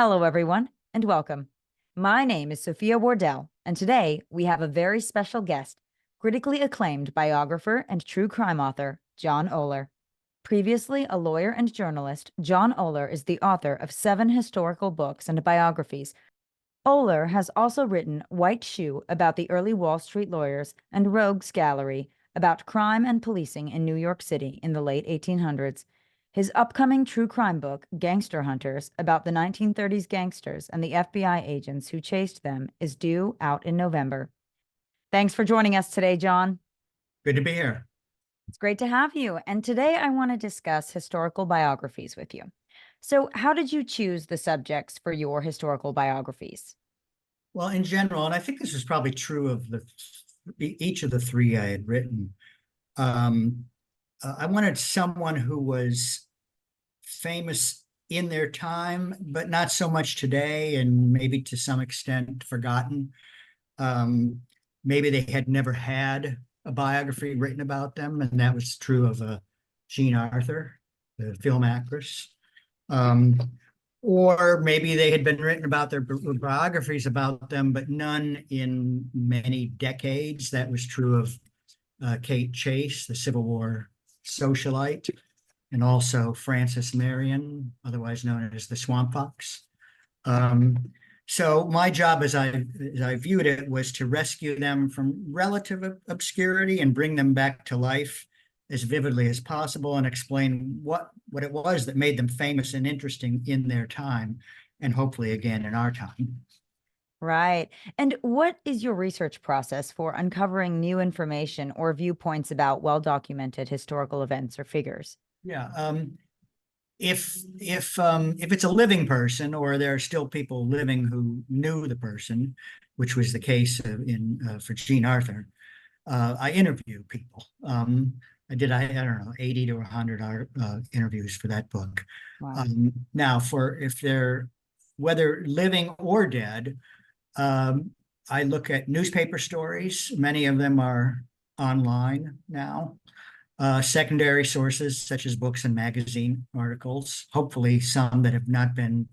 Hello, everyone, and welcome. My name is Sophia Wardell, and today we have a very special guest, critically acclaimed biographer and true crime author, John Oller. Previously a lawyer and journalist, John Oller is the author of 7 historical books and biographies. Oller has also written White Shoe about the early Wall Street lawyers and Rogues Gallery about crime and policing in New York City in the late 1800s. His upcoming true crime book, Gangster Hunters, about the 1930s gangsters and the FBI agents who chased them, is due out in November. Thanks for joining us today, John. Good to be here. It's great to have you. And today I want to discuss historical biographies with you. So, how did you choose the subjects for your historical biographies? Well, in general, and I think this is probably true of each of the 3 I had written, I wanted someone who was famous in their time, but not so much today, and maybe to some extent forgotten. Maybe they had never had a biography written about them, and that was true of Jean Arthur, the film actress. Or maybe they had been written about their biographies about them, but none in many decades. That was true of Kate Chase, the Civil War socialite, and also Frances Marion, otherwise known as the Swamp Fox. So my job, as I viewed it, was to rescue them from relative obscurity and bring them back to life as vividly as possible, and explain what it was that made them famous and interesting in their time, and hopefully again in our time. Right. And what is your research process for uncovering new information or viewpoints about well-documented historical events or figures? Yeah. If it's a living person, or there are still people living who knew the person, which was the case for Jean Arthur, I interview people. I don't know, 80 to 100 interviews for that book. Wow. Now, if they're whether living or dead, I look at newspaper stories. Many of them are online now. Secondary sources such as books and magazine articles, hopefully some that have not been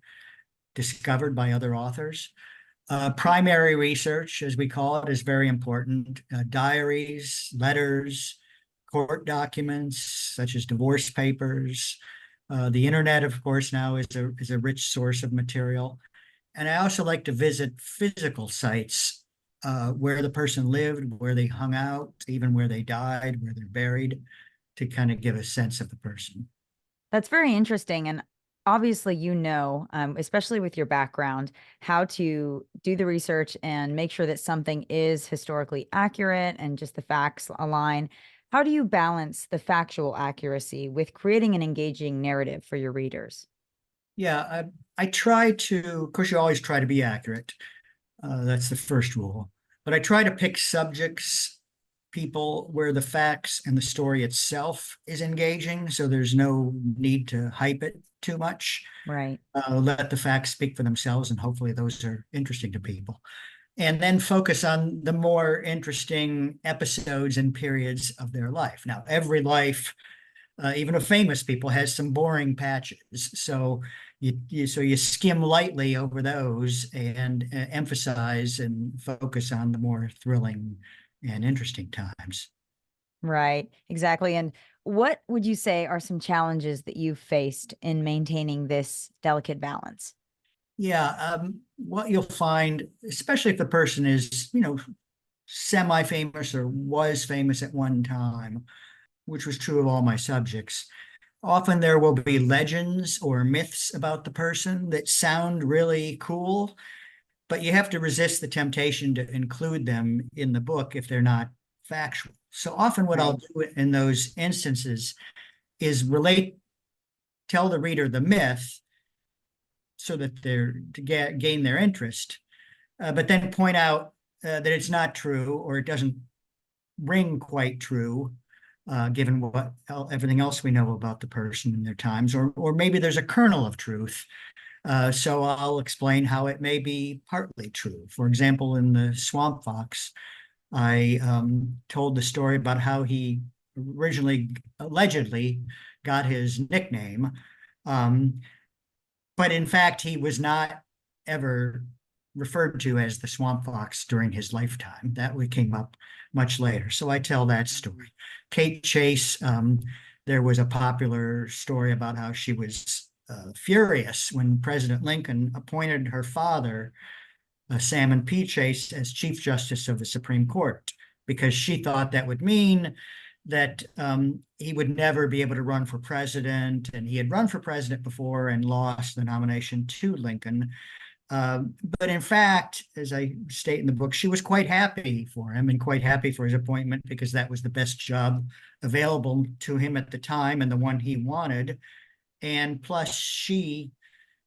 discovered by other authors. Primary research, as we call it, is very important. Diaries, letters, court documents such as divorce papers. The internet, of course, now is a rich source of material. And I also like to visit physical sites where the person lived, where they hung out, even where they died, where they're buried, to kind of give a sense of the person. That's very interesting. And obviously, especially with your background, how to do the research and make sure that something is historically accurate and just the facts align. How do you balance the factual accuracy with creating an engaging narrative for your readers? Yeah, I try to, of course, you always try to be accurate. That's the first rule. But I try to pick subjects, people where the facts and the story itself is engaging, so there's no need to hype it too much. Right. Let the facts speak for themselves, and hopefully those are interesting to people. And then focus on the more interesting episodes and periods of their life. Now, every life, even of famous people, has some boring patches. So you skim lightly over those and emphasize and focus on the more thrilling and interesting times. Right. Exactly. And what would you say are some challenges that you've faced in maintaining this delicate balance? Yeah, what you'll find, especially if the person is, semi-famous or was famous at one time, which was true of all my subjects. Often there will be legends or myths about the person that sound really cool, but you have to resist the temptation to include them in the book if they're not factual. So often what I'll do in those instances is tell the reader the myth so that gain their interest, but then point out that it's not true, or it doesn't ring quite true, given everything else we know about the person and their times, or maybe there's a kernel of truth. So I'll explain how it may be partly true. For example, in the Swamp Fox, I told the story about how he originally allegedly got his nickname. But in fact, he was not ever referred to as the Swamp Fox during his lifetime. That came up much later. So I tell that story. Kate Chase, there was a popular story about how she was furious when President Lincoln appointed her father, Salmon P. Chase, as Chief Justice of the Supreme Court, because she thought that would mean that he would never be able to run for president. And he had run for president before and lost the nomination to Lincoln. But in fact, as I state in the book, she was quite happy for him and quite happy for his appointment because that was the best job available to him at the time and the one he wanted. And plus, she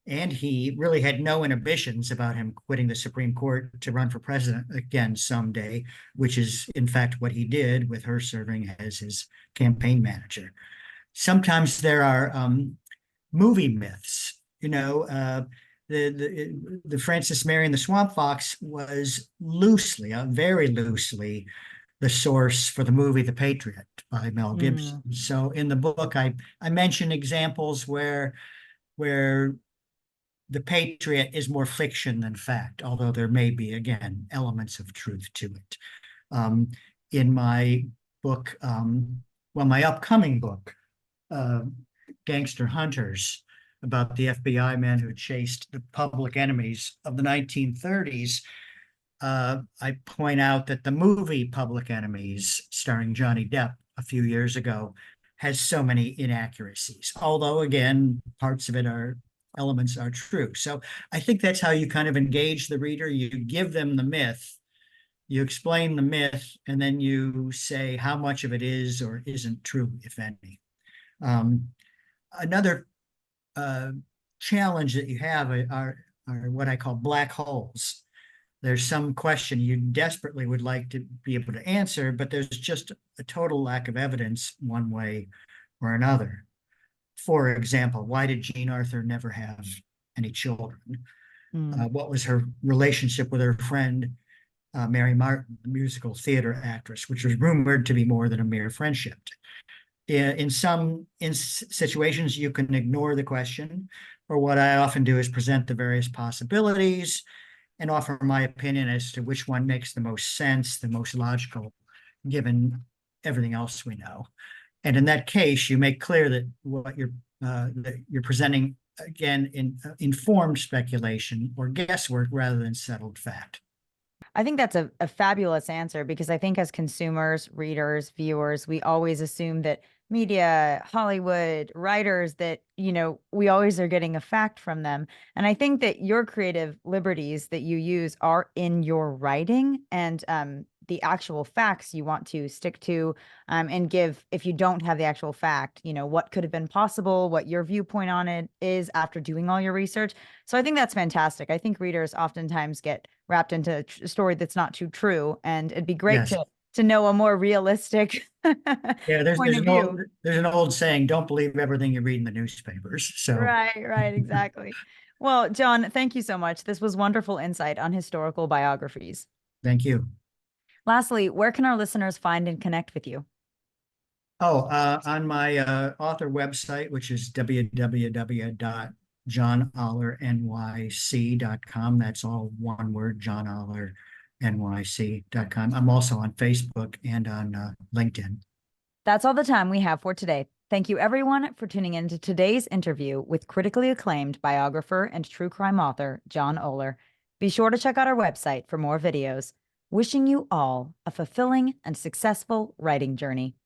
and he really had no inhibitions about him quitting the Supreme Court to run for president again someday, which is in fact what he did, with her serving as his campaign manager. Sometimes there are movie myths, the Frances Mary and the Swamp Fox was loosely, very loosely, the source for the movie The Patriot by Mel Gibson. So in the book, I mention examples where The Patriot is more fiction than fact, although there may be, again, elements of truth to it. In my book, my upcoming book, Gangster Hunters, about the FBI men who chased the public enemies of the 1930s, I point out that the movie Public Enemies, starring Johnny Depp a few years ago, has so many inaccuracies, although, again, parts of it elements are true. So I think that's how you kind of engage the reader. You give them the myth, you explain the myth, and then you say how much of it is or isn't true, if any. Another challenge that you have are what I call black holes. There's some question you desperately would like to be able to answer, but there's just a total lack of evidence one way or another. For example, why did Jean Arthur never have any children? What was her relationship with her friend, Mary Martin, the musical theater actress, which was rumored to be more than a mere friendship? In some situations, you can ignore the question, or what I often do is present the various possibilities and offer my opinion as to which one makes the most sense, the most logical, given everything else we know. And in that case, you make clear that what you're presenting, again, in informed speculation or guesswork rather than settled fact. I think that's a fabulous answer, because I think as consumers, readers, viewers, we always assume that media, Hollywood, writers, that, we always are getting a fact from them. And I think that your creative liberties that you use are in your writing, and the actual facts you want to stick to, and give, if you don't have the actual fact, what could have been possible, what your viewpoint on it is after doing all your research. So I think that's fantastic. I think readers oftentimes get wrapped into a story that's not too true, and it'd be great Yes. to know a more realistic point of view. There's an old saying, don't believe everything you read in the newspapers. So Right, exactly. Well, John, thank you so much. This was wonderful insight on historical biographies. Thank you. Lastly, where can our listeners find and connect with you? On my author website, which is www.johnollernyc.com. That's all one word, johnollernyc.com. I'm also on Facebook and on LinkedIn. That's all the time we have for today. Thank you, everyone, for tuning in to today's interview with critically acclaimed biographer and true crime author, John Oller. Be sure to check out our website for more videos. Wishing you all a fulfilling and successful writing journey.